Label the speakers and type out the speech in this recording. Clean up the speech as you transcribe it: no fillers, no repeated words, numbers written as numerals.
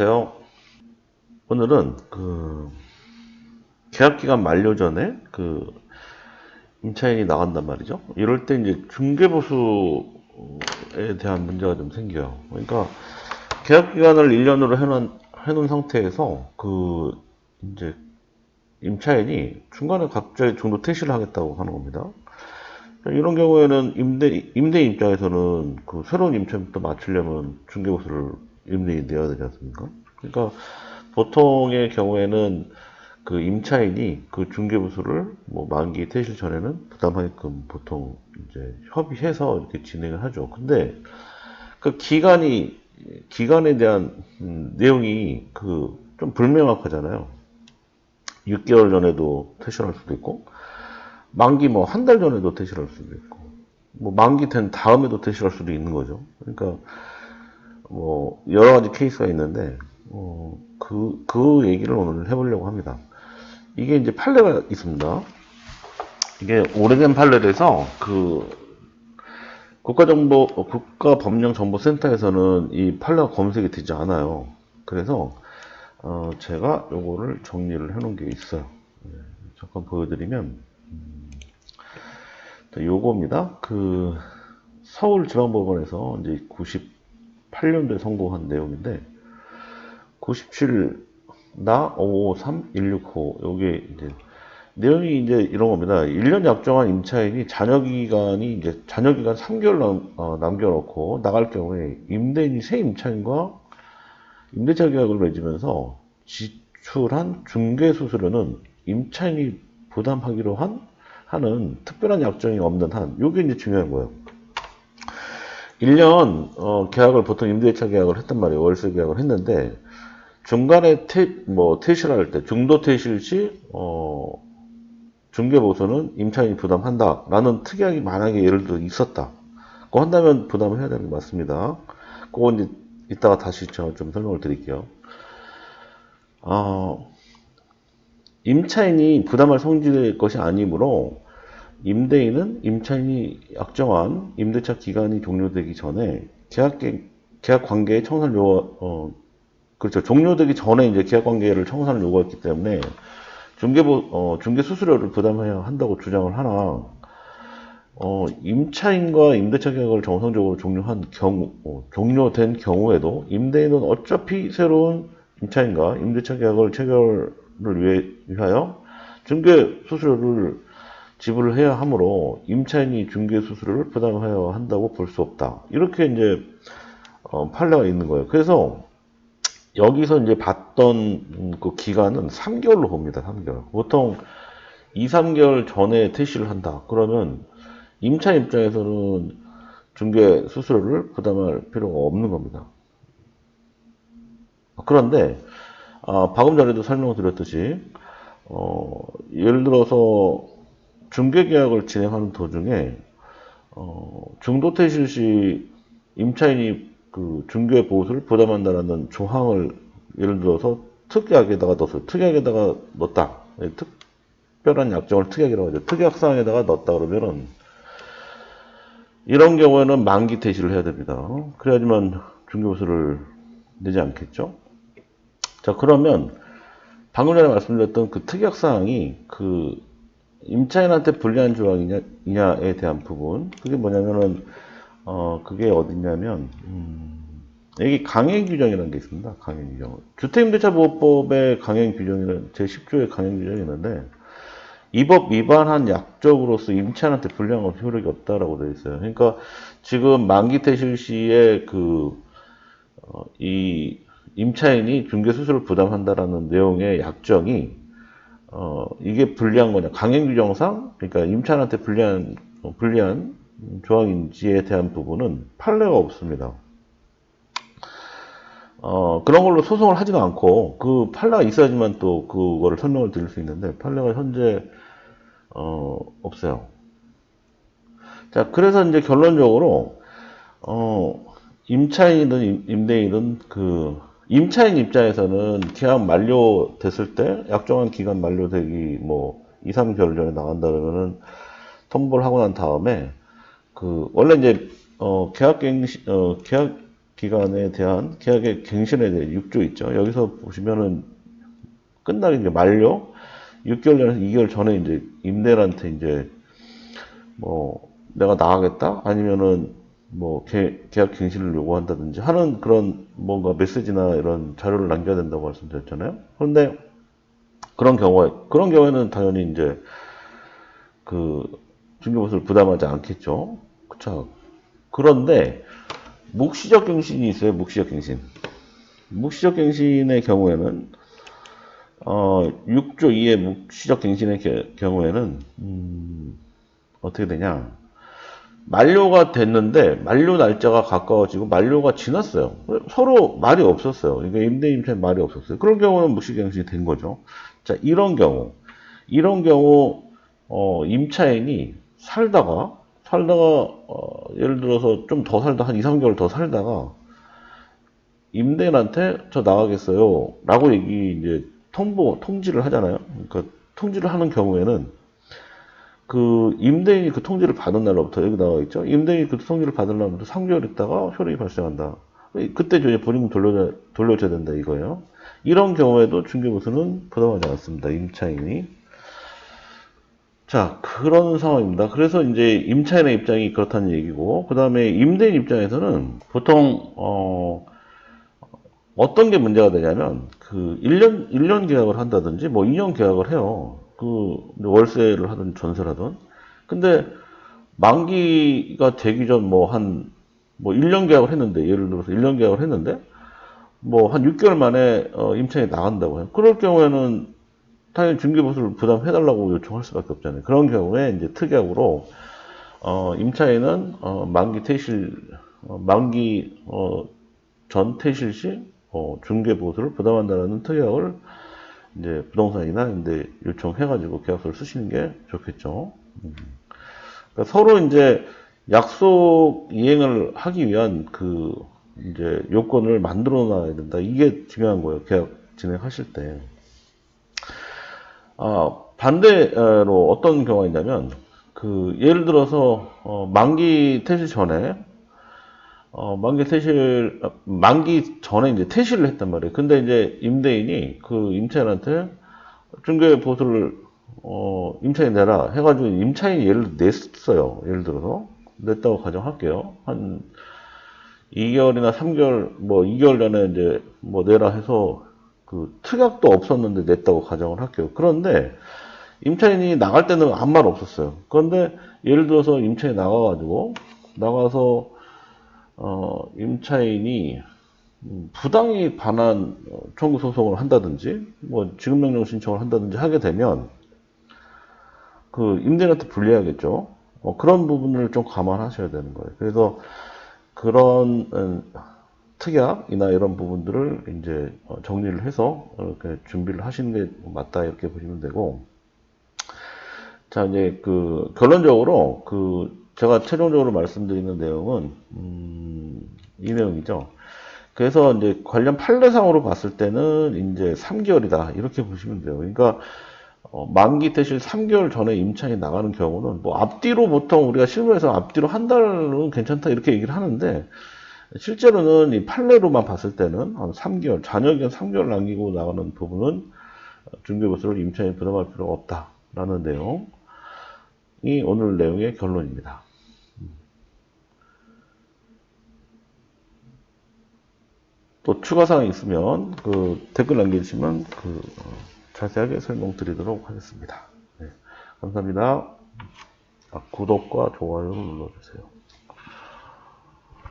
Speaker 1: 안녕하세요. 오늘은 계약기간 만료 전에 임차인이 나간단 말이죠. 이럴 때 이제 중개보수에 대한 문제가 좀 생겨요. 그러니까 계약기간을 1년으로 해놓은 상태에서 이제 임차인이 중간에 갑자기 중도 퇴실을 하겠다고 하는 겁니다. 이런 경우에는 임대인 입장에서는 새로운 임차인부터 맞추려면 중개보수를 임대인이 내야 되지 않습니까? 그러니까 보통의 경우에는 임차인이 중개부수를 만기 퇴실 전에는 부담하게끔 보통 이제 협의해서 이렇게 진행을 하죠. 근데 기간에 대한 내용이 좀 불명확하잖아요. 6개월 전에도 퇴실할 수도 있고, 만기 한 달 전에도 퇴실할 수도 있고, 만기 된 다음에도 퇴실할 수도 있는 거죠. 그러니까 여러 가지 케이스가 있는데, 그 얘기를 오늘 해보려고 합니다. 이게 이제 판례가 있습니다. 이게 오래된 판례라서 국가법령정보센터에서는 이 판례가 검색이 되지 않아요. 그래서 제가 요거를 정리를 해놓은 게 있어요. 잠깐 보여드리면 요겁니다. 서울지방법원에서 이제 98년도에 선고한 내용인데 97-553-165 요게 이제 내용이 이제 이런 겁니다. 1년 약정한 임차인이 자녀기간 3개월 남겨놓고 나갈 경우에 임대인이 새 임차인과 임대차 계약을 맺으면서 지출한 중개수수료는 임차인이 부담하기로 하는 특별한 약정이 없는 한, 요게 이제 중요한 거예요. 1년 계약을 보통 임대차 계약을 했단 말이에요. 월세 계약을 했는데 중간에 퇴실할 때, 중도 퇴실 시 중개보수는 임차인이 부담한다라는 특약이 만약에 예를 들어 있었다. 그거 한다면 부담을 해야 되는 게 맞습니다. 그건 이제 이따가 다시 제가 좀 설명을 드릴게요. 임차인이 부담할 성질의 것이 아니므로 임대인은 임차인이 약정한 임대차 기간이 종료되기 전에 계약 관계의 청산을 그렇죠. 종료되기 전에 이제 계약 관계를 청산을 요구했기 때문에 중개 수수료를 부담해야 한다고 주장을 하나, 임차인과 임대차 계약을 정상적으로 종료된 경우에도 임대인은 어차피 새로운 임차인과 임대차 계약을 체결을 위하여 중개 수수료를 지불을 해야 하므로 임차인이 중개 수수료를 부담해야 한다고 볼 수 없다. 이렇게 이제 판례가 있는 거예요. 그래서 여기서 이제 봤던 기간은 3개월로 봅니다. 3개월. 보통 2, 3개월 전에 퇴실을 한다. 그러면 임차 입장에서는 중개 수수료를 부담할 필요가 없는 겁니다. 그런데 방금 전에도 설명드렸듯이 예를 들어서 중개 계약을 진행하는 도중에 중도 퇴실 시 임차인이 중개 보수를 부담한다라는 조항을 예를 들어서 특약에다가 넣었어요. 특약에다가 넣었다. 특별한 약정을 특약이라고 하죠. 특약사항에다가 넣었다 그러면은 이런 경우에는 만기 퇴실을 해야 됩니다. 그래야지만 중개보수를 내지 않겠죠. 자, 그러면 방금 전에 말씀드렸던 특약사항이 임차인한테 불리한 조항이냐에 대한 부분, 그게 뭐냐면은 그게 어디냐면 여기 강행규정이라는 게 있습니다. 강행규정. 주택임대차보호법의 강행규정이라는 제10조의 강행규정이 있는데 이 법 위반한 약정으로서 임차인한테 불리한 건 효력이 없다라고 되어 있어요. 그러니까 지금 만기 퇴실 시에 이 임차인이 중개 수수료를 부담한다라는 내용의 약정이 이게 불리한 거냐, 강행규정상, 그러니까 임차인한테 불리한 조항인지에 대한 부분은 판례가 없습니다. 그런 걸로 소송을 하지도 않고 판례가 있어야지만 또 그거를 설명을 드릴 수 있는데 판례가 현재 없어요. 자, 그래서 이제 결론적으로 임차인이든 임대인이든 임차인 입장에서는 계약 만료됐을 때 약정한 기간 만료되기 2, 3개월 전에 나간다 그러면은 통보를 하고 난 다음에 원래 이제 계약 기간에 대한 계약의 갱신에 대해 6조 있죠. 여기서 보시면은 끝나기 이제 만료 6개월 전에서 2개월 전에 이제 임대인한테 이제 뭐 내가 나가겠다 아니면은 뭐 계약 갱신을 요구한다든지 하는 그런 뭔가 메시지나 이런 자료를 남겨야 된다고 말씀드렸잖아요. 그런데 그런 경우에는 당연히 이제 그 중개보수를 부담하지 않겠죠. 그쵸. 그런데 묵시적 갱신이 있어요. 묵시적 갱신. 묵시적 갱신의 경우에는 6조 2의 묵시적 갱신의 경우에는 어떻게 되냐? 만료가 됐는데 만료 날짜가 가까워지고 만료가 지났어요. 서로 말이 없었어요. 그러니까 임대인 입장에 말이 없었어요. 그런 경우는 묵시갱신이 된 거죠. 자, 이런 경우 임차인이 살다가 예를 들어서 좀 더 살다 한 2, 3개월 더 살다가 임대인한테 저 나가겠어요 라고 이제 통지를 하잖아요. 그러니까 통지를 하는 경우에는 그 임대인이 그 통지를 받은 날로부터 여기 나와 있죠. 임대인이 그 통지를 받은 날부터 3개월 있다가 효력이 발생한다. 그때 이제 보증금 돌려줘야 된다 이거예요. 이런 경우에도 중개보수는 부담하지 않습니다. 임차인이. 자, 그런 상황입니다. 그래서 이제 임차인의 입장이 그렇다는 얘기고, 그 다음에 임대인 입장에서는 보통 어떤 게 문제가 되냐면 그 1년 계약을 한다든지 뭐 2년 계약을 해요. 그 월세를 하든 전세를 하든. 근데 만기가 되기 전 뭐 1년 계약을 했는데, 예를 들어서 1년 계약을 했는데 뭐 한 6개월 만에 임차인이 나간다고 해요. 그럴 경우에는 당연히 중개보수를 부담해달라고 요청할 수밖에 없잖아요. 그런 경우에 이제 특약으로 임차인은 만기 전 퇴실 시 중개보수를 부담한다는 특약을 이제 부동산이나 임대 요청해가지고 계약서를 쓰시는 게 좋겠죠. 그러니까 서로 이제 약속 이행을 하기 위한 그 이제 요건을 만들어 놔야 된다. 이게 중요한 거예요. 계약 진행하실 때. 반대로 어떤 경우가 있냐면 그 예를 들어서 만기 퇴실 전에 만기 전에 이제 퇴실을 했단 말이에요. 근데 이제 임대인이 그 임차인한테 중개 보수를 임차인 내라 해가지고 임차인이 예를 냈어요. 예를 들어서 냈다고 가정할게요. 한 2개월이나 3개월 뭐 2개월 전에 이제 뭐 내라 해서 그 특약도 없었는데 냈다고 가정을 할게요. 그런데 임차인이 나갈 때는 아무 말 없었어요. 그런데 예를 들어서 임차인이 나가서 임차인이 부당히 반환 청구 소송을 한다든지 뭐 지급명령 신청을 한다든지 하게 되면 그 임대인한테 불리하겠죠. 그런 부분을 좀 감안하셔야 되는 거예요. 그래서 그런 특약이나 이런 부분들을 이제 정리를 해서 이렇게 준비를 하시는 게 맞다 이렇게 보시면 되고, 자 이제 그 결론적으로 제가 최종적으로 말씀드리는 내용은 이 내용이죠. 그래서 이제 관련 판례상으로 봤을 때는 이제 3개월이다 이렇게 보시면 돼요. 그러니까 만기 퇴실 3개월 전에 임차인이 나가는 경우는 뭐 앞뒤로 보통 우리가 실무에서 앞뒤로 한 달은 괜찮다 이렇게 얘기를 하는데, 실제로는 이 판례로만 봤을 때는 한 3개월, 잔여기간 3개월 남기고 나가는 부분은 중개보수를 임차인이 부담할 필요가 없다라는 내용이 오늘 내용의 결론입니다. 또 추가사항이 있으면 댓글 남겨주시면 자세하게 설명드리도록 하겠습니다. 네, 감사합니다. 구독과 좋아요를 눌러주세요.